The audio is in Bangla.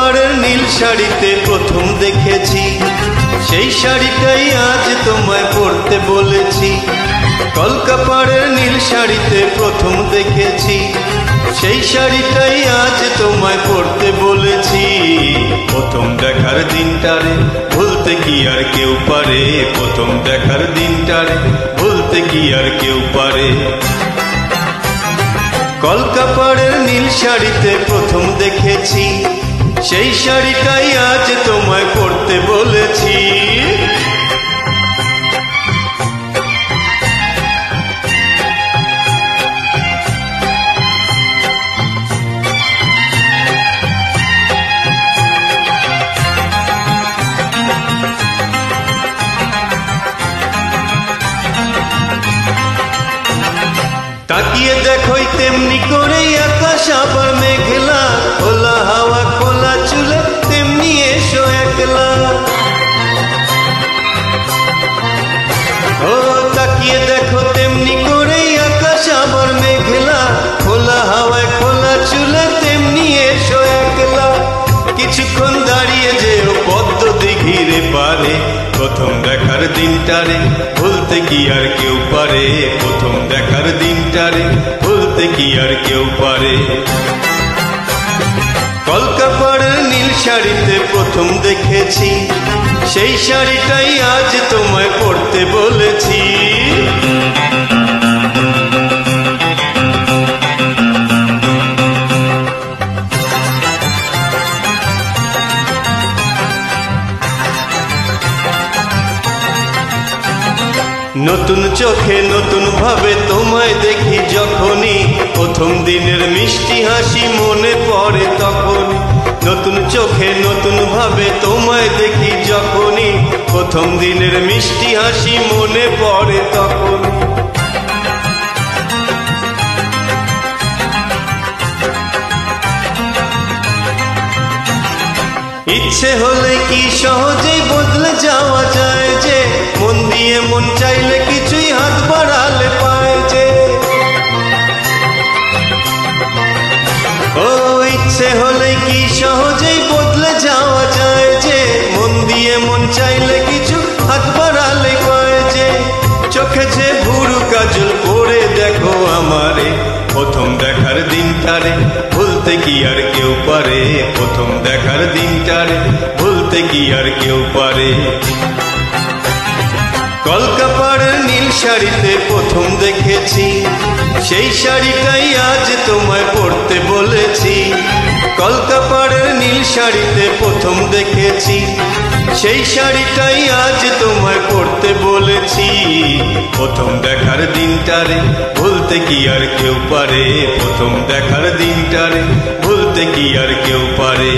কলকাপাড়ের নীল শাড়িতে প্রথম দেখেছি, সেই শাড়িটাই আজ তোমায় পরতে বলেছি। কলকাপাড়ের নীল শাড়িতে প্রথম দেখেছি, সেই শাড়িটাই আজ তোমায় পরতে বলেছি। প্রথম দেখার দিনটারে ভুলতে কি আর কেউ পারে, প্রথম দেখার দিনটারে ভুলতে কি আর কেউ পারে। কলকাপাড়ের নীল শাড়িতে প্রথম দেখেছি, সেই শাড়িটাই আজ তোমায় পরতে বলেছি। তাকিয়ে দেখোই তেমনি করে আকাশ আবার মেঘলা, খোলা হাওয়া খোলা চুলে তেমনি এসো একলা। ও তাকিয়ে দেখো তেমনি করে আকাশ আবার মেঘলা, খোলা হাওয়ায় খোলা চুলে তেমনি এসো একলা। কিছুক্ষণ দাঁড়িয়ে যেও পদ্ম দিঘির পারে, প্রথম দেখার দিনটারে ভুলতে কি আর কেউ পারে, প্রথম দেখার দিনটারে ভুলতে কি আর কেউ পারে। কলকাপাড়ের নীল শাড়িতে প্রথম দেখেছি, সেই শাড়িটাই আজ তোমায় পরতে বলেছি। নতুন চোখে নতুন ভাবে তোমায় দেখি যখনই, প্রথম দিনের মিষ্টি হাসি মনে পড়ে তখন। নতুন চোখে নতুন ভাবে তোমায় দেখি যখনই, প্রথম দিনের মিষ্টি হাসি মনে পড়ে তখন। ইচ্ছে হলে কি সহজেই বদলে যাওয়া যায় যে, মন দিয়ে মন চাইলে কিছুই হাত বাড়ালে পায় যে। ও ইচ্ছে হলে কি সহজেই বদলে যাওয়া যায় যে, মন দিয়ে মন চাইলে কিছু হাত বাড়ালে পায় যে। চোখে যে ভুরু কাজল পরে দেখো আমারে, প্রথম দেখার দিনটারে ভুলতে কি আর কেউ পারে, প্রথম দেখার দিনটারে ভুলতে কি আর কেউ পারে। কলকাপাড়ের নীল শাড়িতে প্রথম দেখেছি, সেই শাড়িটাই আজ তোমায় পরতে বলেছি। কলকাপাড়ের নীল শাড়িতে প্রথম দেখেছি, সেই শাড়িটাই আজ তোমায় পরতে বলেছি। প্রথম দেখার দিনটারে ভুলতে কি আর কেউ পারে, প্রথম দেখার দিনটারে ভুলতে কি আর কেউ পারে।